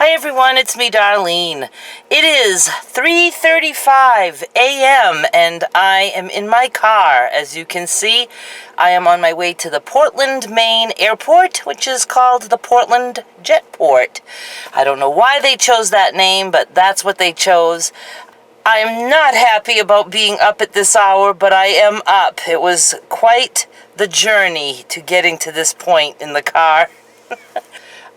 Hi everyone, it's me, Darlene. It is 3:35 a.m. and I am in my car. As you can see, I am on my way to the Portland, Maine airport, which is called the Portland Jetport. I don't know why they chose that name, but that's what they chose. I am not happy about being up at this hour, but I am up. It was quite the journey to getting to this point in the car.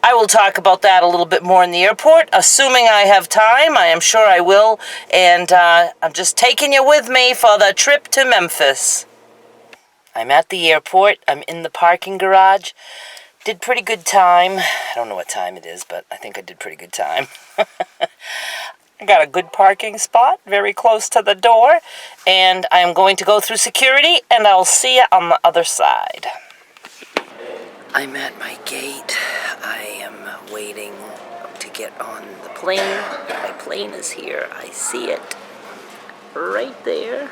I will talk about that a little bit more in the airport, assuming I have time. I am sure I will. And I'm just taking you with me for the trip to Memphis. I'm at the airport. I'm in the parking garage. Did pretty good time. I don't know what time it is, but I think I did pretty good time. I got a good parking spot very close to the door. And I'm going to go through security, and I'll see you on the other side. I'm at my gate. I am waiting to get on the plane. My plane is here. I see it right there.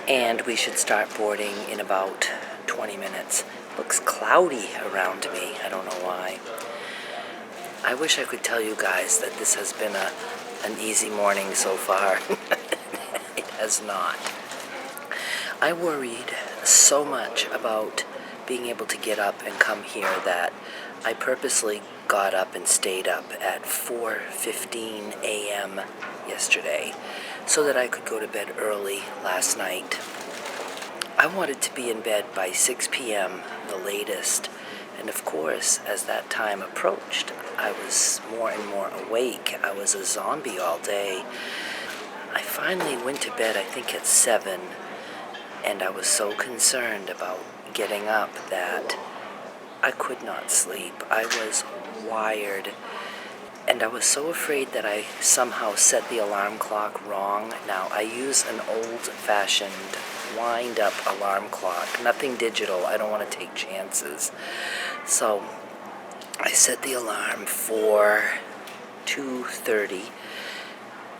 And we should start boarding in about 20 minutes. Looks cloudy around me. I don't know why. I wish I could tell you guys that this has been an easy morning so far. It has not. I worried so much about being able to get up and come here that I purposely got up and stayed up at 4:15 a.m. yesterday so that I could go to bed early last night. I wanted to be in bed by 6 p.m. the latest, and of course, as that time approached, I was more and more awake. I was a zombie all day. I finally went to bed, I think at 7, and I was so concerned about getting up that I could not sleep. I was wired, and I was so afraid that I somehow set the alarm clock wrong. Now, I use an old-fashioned wind-up alarm clock, nothing digital. I don't want to take chances. So I set the alarm for 2:30.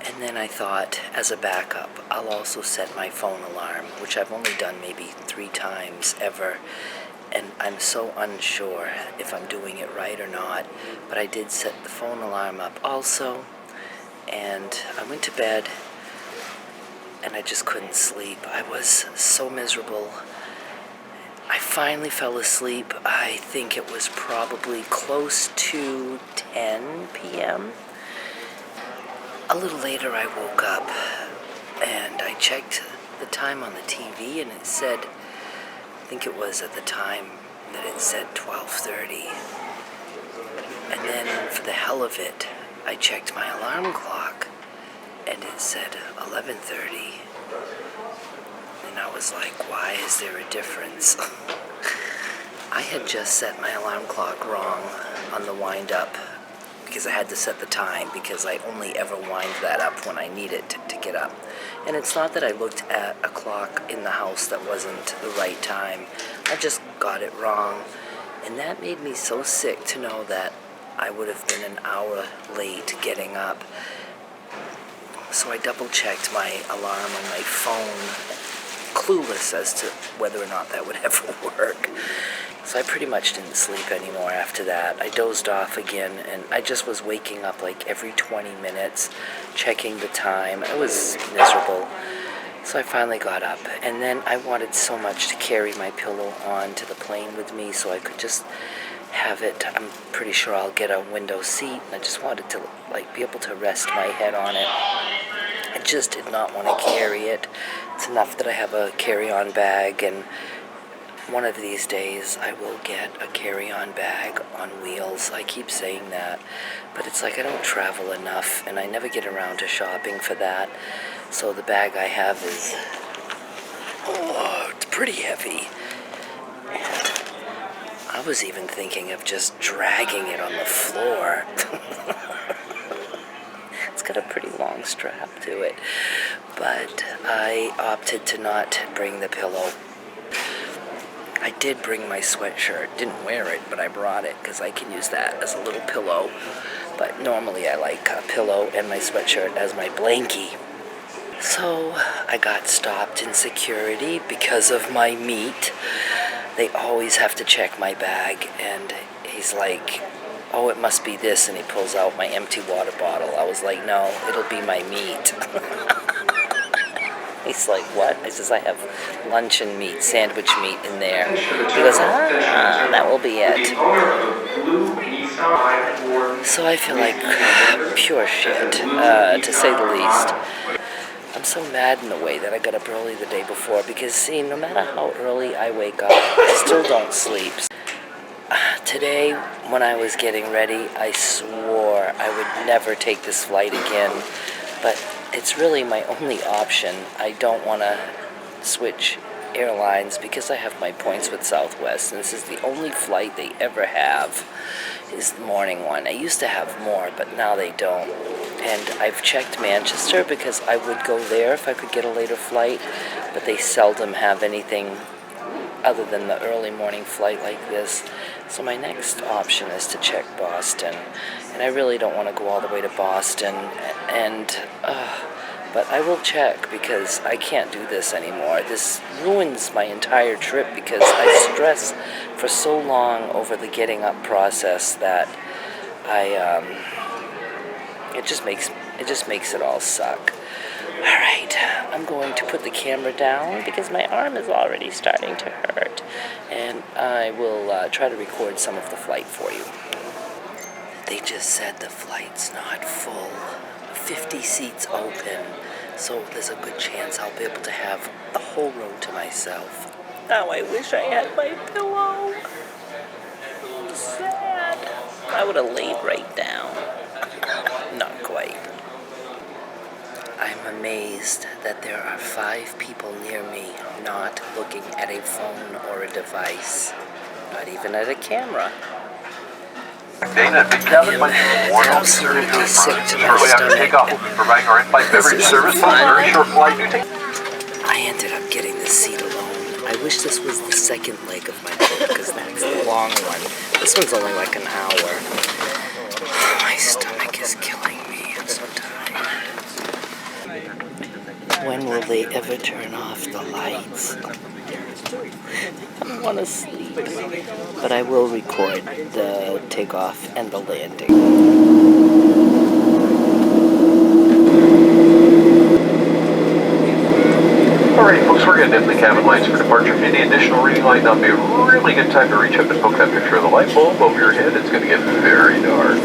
And then I thought, as a backup, I'll also set my phone alarm, which I've only done maybe 3 times ever. And I'm so unsure if I'm doing it right or not. But I did set the phone alarm up also. And I went to bed, and I just couldn't sleep. I was so miserable. I finally fell asleep. I think it was probably close to 10 p.m., A little later, I woke up, and I checked the time on the TV, and it said, I think it was at the time that it said 12:30. And then, for the hell of it, I checked my alarm clock, and it said 11:30. And I was like, why is there a difference? I had just set my alarm clock wrong on the wind-up, because I had to set the time, because I only ever wind that up when I need it to get up. And it's not that I looked at a clock in the house that wasn't the right time. I just got it wrong. And that made me so sick to know that I would have been an hour late getting up. So I double-checked my alarm on my phone, clueless as to whether or not that would ever work. So I pretty much didn't sleep anymore after that. I dozed off again, and I just was waking up like every 20 minutes, checking the time. I was miserable. So I finally got up, and then I wanted so much to carry my pillow on to the plane with me so I could just have it. I'm pretty sure I'll get a window seat, and I just wanted to be able to rest my head on it. I just did not want to carry it. It's enough that I have a carry-on bag, and one of these days I will get a carry-on bag on wheels. I keep saying that, but it's like I don't travel enough, and I never get around to shopping for that. So the bag I have is, it's pretty heavy. And I was even thinking of just dragging it on the floor. It's got a pretty long strap to it. But I opted to not bring the pillow. I did bring my sweatshirt. Didn't wear it, but I brought it because I can use that as a little pillow. But normally I like a pillow and my sweatshirt as my blankie. So I got stopped in security because of my meat. They always have to check my bag, and he's like, oh, it must be this, and he pulls out my empty water bottle. I was like, no, it'll be my meat. He's like, what? I says, I have luncheon meat, sandwich meat in there. He goes, that will be it. So I feel like pure shit, to say the least. I'm so mad in a way that I got up early the day before because, see, no matter how early I wake up, I still don't sleep. Today, when I was getting ready, I swore I would never take this flight again, but it's really my only option. I don't want to switch airlines because I have my points with Southwest, and this is the only flight they ever have, is the morning one. I used to have more, but now they don't. And I've checked Manchester because I would go there if I could get a later flight, but they seldom have anything other than the early morning flight like this. So my next option is to check Boston, and I really don't want to go all the way to Boston, but I will check because I can't do this anymore. This ruins my entire trip because I stress for so long over the getting up process that it just makes it all suck. Alright, I'm going to put the camera down because my arm is already starting to hurt, and I will try to record some of the flight for you. They just said the flight's not full. 50 seats open, so there's a good chance I'll be able to have the whole row to myself. Now I wish I had my pillow. I'm sad. I would have laid right down. Not quite. I'm amazed that there are 5 people near me not looking at a phone or a device, not even at a camera. Dana, big cabin, my absolutely sick to my stomach. Providing our in-flight beverage service on a very short flight. I ended up getting this seat alone. I wish this was the second leg of my boat because that's the long one. This one's only like an hour. My stomach is killing me. I'm so tired. When will they ever turn off the lights? I don't want to sleep, but I will record the takeoff and the landing. Alright folks, we're going to dim the cabin lights for departure. Any additional reading light, now be a really good time to reach up and poke that picture of the light bulb over your head. It's going to get very dark.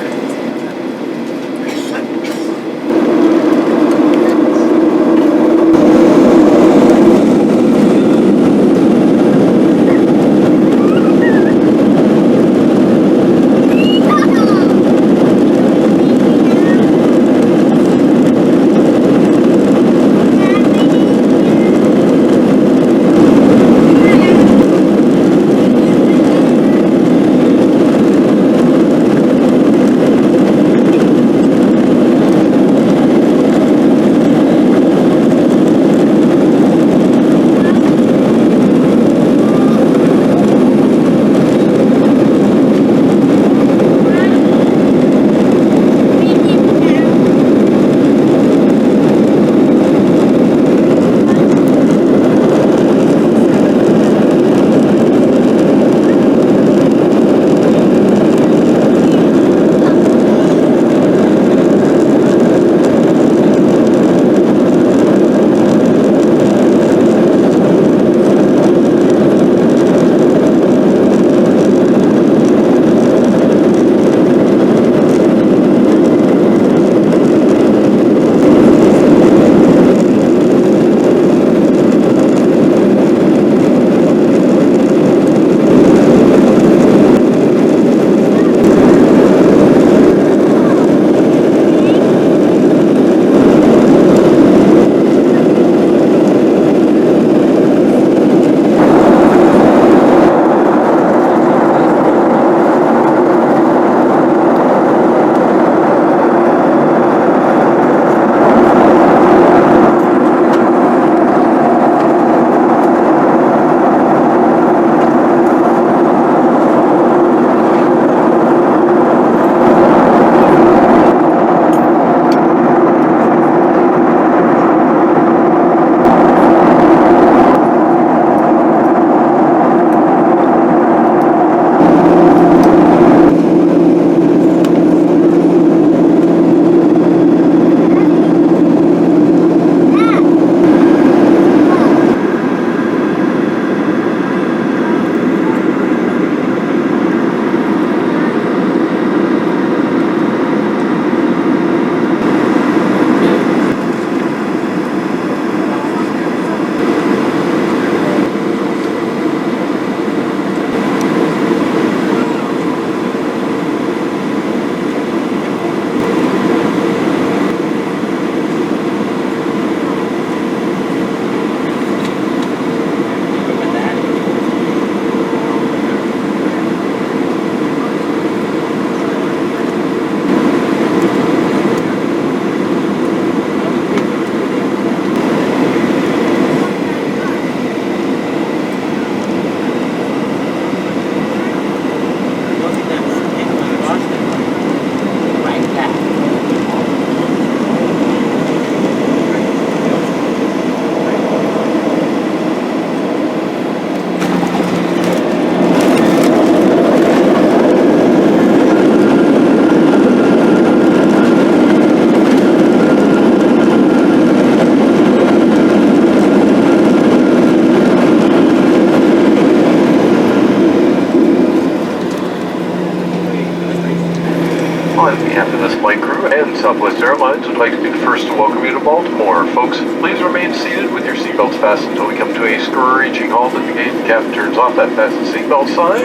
On behalf of this flight crew and Southwest Airlines, we'd like to be the first to welcome you to Baltimore. Folks, please remain seated with your seatbelts fastened until we come to a screeching halt at the gate. The captain turns off that fasten seatbelt sign.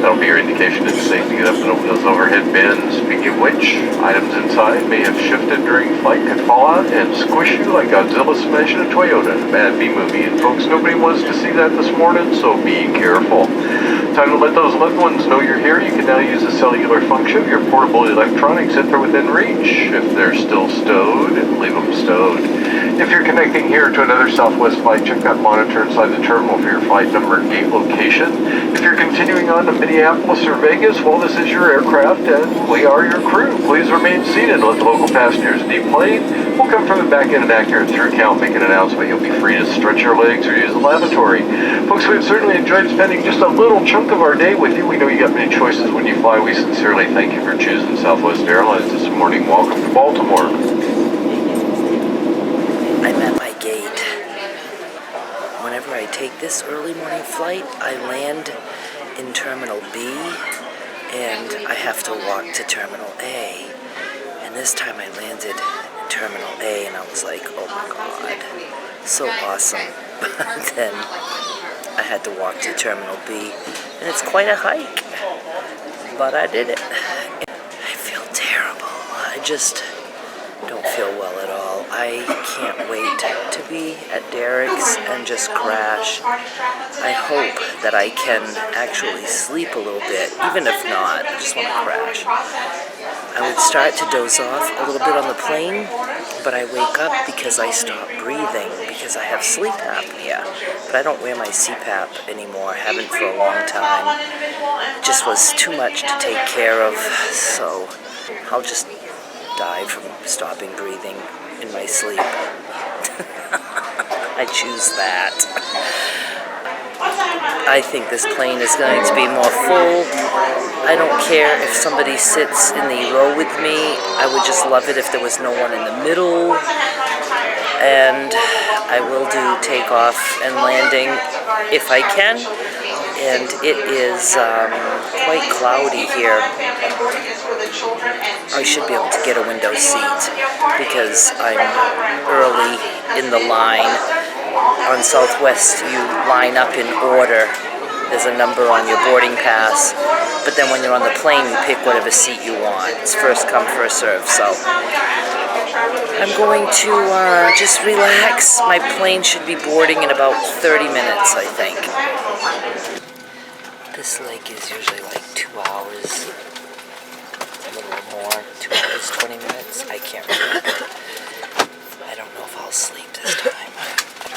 That'll be your indication it's safe to get up and open those overhead bins. Speaking of which, items inside may have shifted during flight, could fall out and squish you like Godzilla smashing a Toyota in a bad B-movie. And folks, nobody wants to see that this morning, so be careful. Time to let those loved ones know you're here. You can now use the cellular function of your portable electronics if they're within reach. If they're still stowed, leave them stowed. If you're connecting here to another Southwest flight, check that monitor inside the terminal for your flight number and gate location. If you're continuing on to Minneapolis or Vegas, well, this is your aircraft and we are your crew. Please remain seated. Let the local passengers deplane. We'll come from the back end and accurate through count, make an announcement. You'll be free to stretch your legs or use the lavatory. Folks, we've certainly enjoyed spending just a little chunk of our day with you. We know you got many choices when you fly. We sincerely thank you for choosing Southwest Airlines this morning. Welcome to Baltimore. I'm at my gate. Whenever I take this early morning flight, I land in Terminal B, and I have to walk to Terminal A. And this time I landed in Terminal A, and I was like, oh my god, so awesome. But then I had to walk to Terminal B, and it's quite a hike, but I did it. I feel terrible. I just don't feel well at all. I can't wait to be at Derek's and just crash. I hope that I can actually sleep a little bit, even if not, I just want to crash. I would start to doze off a little bit on the plane, but I wake up because I stop breathing because I have sleep apnea. But I don't wear my CPAP anymore. I haven't for a long time. It just was too much to take care of, so I'll just die from stopping breathing in my sleep. I choose that. I think this plane is going to be more full. I don't care if somebody sits in the row with me. I would just love it if there was no one in the middle. And I will do takeoff and landing if I can. And it is quite cloudy here. I should be able to get a window seat because I'm early in the line. On Southwest, you line up in order. There's a number on your boarding pass, but then when you're on the plane, you pick whatever seat you want. It's first come, first serve, so I'm going to just relax. My plane should be boarding in about 30 minutes, I think. This lake is usually like 2 hours, a little more, 2 hours, 20 minutes. I can't remember. I don't know if I'll sleep this time.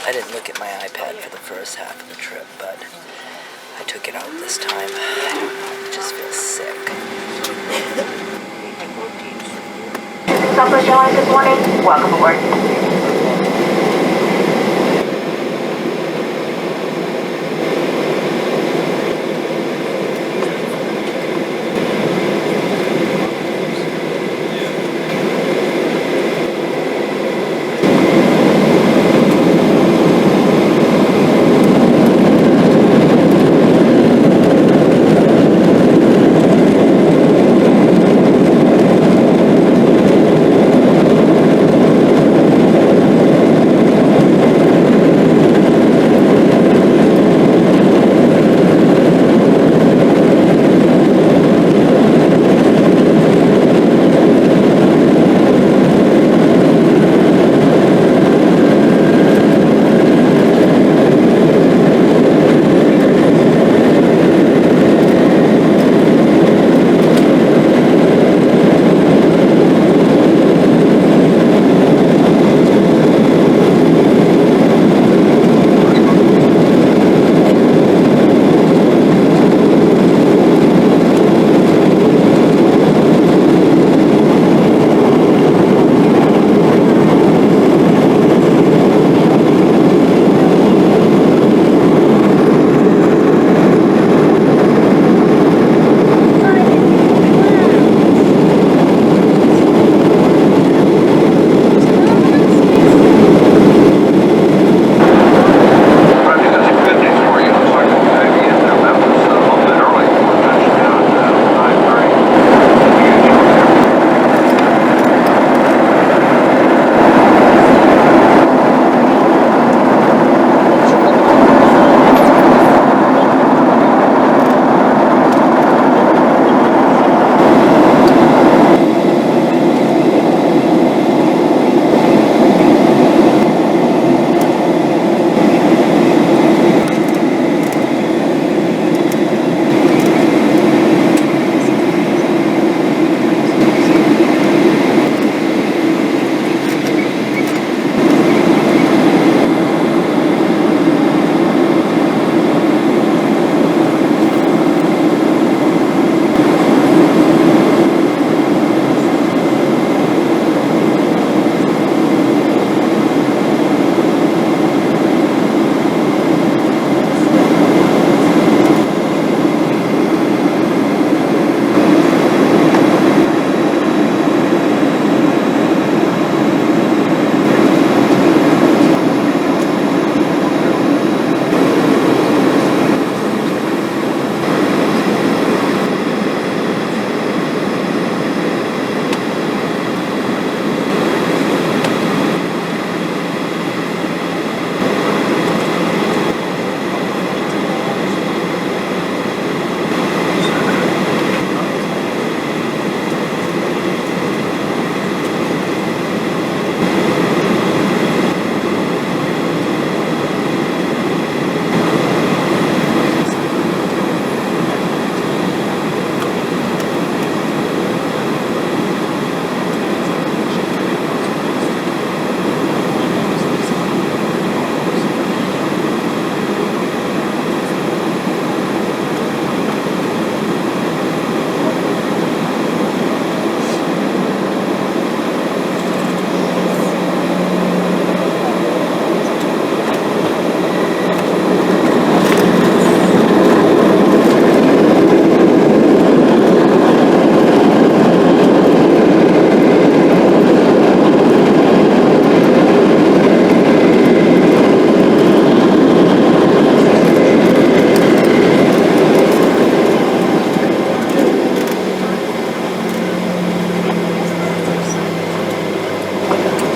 I didn't look at my iPad for the first half of the trip, but I took it out this time. I don't know, I just feel sick. Southwest Airlines this morning, welcome aboard.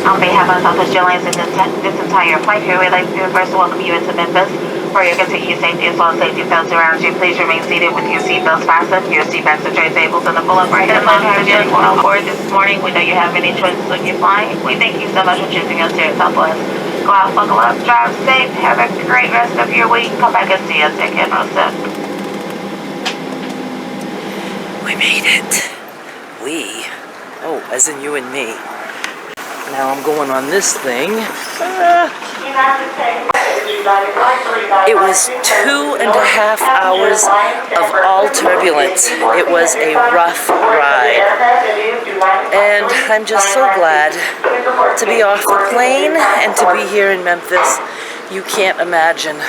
On behalf of Southwest Airlines and this entire flight crew, we'd like to first welcome you into Memphis. For your continued safety as well as safety belts around you, please remain seated with your seatbelts fastened, your seatbacks are tray tables, and a full upright headlamp. Have you anyone on board this morning? We know you have many choices when you're flying. We thank you so much for choosing us here at Southwest. Go out, buckle up, drive safe, have a great rest of your week. Come back and see us. Take care, Rosa. We made it. We? Oh, as in you and me. Now I'm going on this thing. It was 2.5 hours of all turbulence. It was a rough ride. And I'm just so glad to be off the plane and to be here in Memphis. You can't imagine.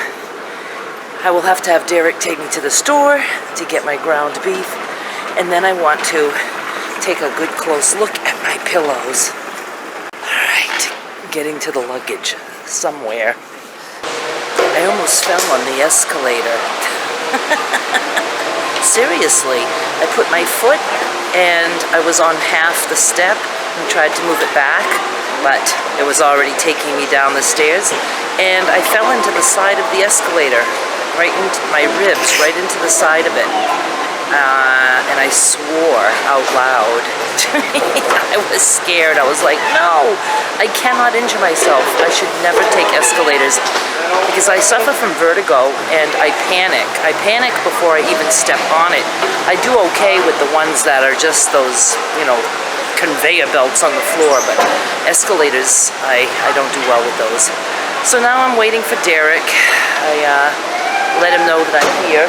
I will have to have Derek take me to the store to get my ground beef. And then I want to take a good close look at my pillows. Alright, getting to the luggage somewhere. I almost fell on the escalator. Seriously, I put my foot and I was on half the step and tried to move it back, but it was already taking me down the stairs, and I fell into the side of the escalator, right into my ribs, right into the side of it. And I swore out loud. I was scared. I was like, no, I cannot injure myself. I should never take escalators because I suffer from vertigo and I panic. I panic before I even step on it. I do okay with the ones that are just those, conveyor belts on the floor, but escalators, I don't do well with those. So now I'm waiting for Derek. I let him know that I'm here.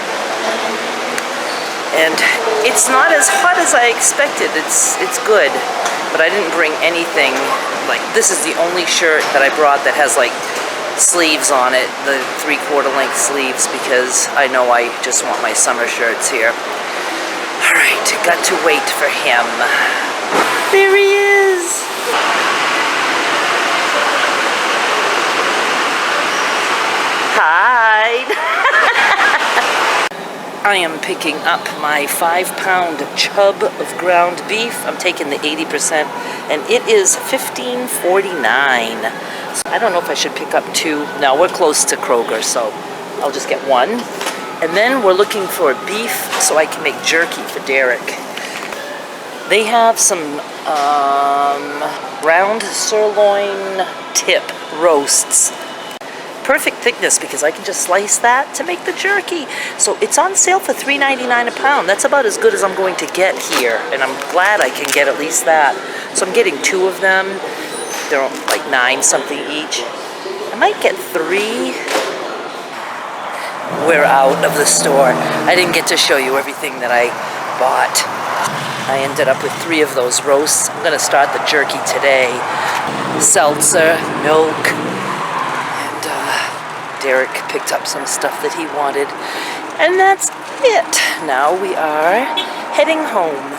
And it's not as hot as I expected. It's good, but I didn't bring anything. Like, this is the only shirt that I brought that has like sleeves on it, the 3/4 length sleeves, because I know I just want my summer shirts here. All right, got to wait for him. There he is. Hi. I am picking up my 5-pound chub of ground beef. I'm taking the 80%, and it is $15.49. So I don't know if I should pick up 2. No, we're close to Kroger, so I'll just get 1. And then we're looking for beef so I can make jerky for Derek. They have some round sirloin tip roasts. Perfect thickness because I can just slice that to make the jerky. So it's on sale for $3.99 a pound. That's about as good as I'm going to get here, and I'm glad I can get at least that. So I'm getting 2 of them. They're like 9 something each. I might get 3. We're out of the store. I didn't get to show you everything that I bought. I ended up with 3 of those roasts. I'm gonna start the jerky today. Seltzer, milk. Derek picked up some stuff that he wanted, and that's it. Now we are heading home.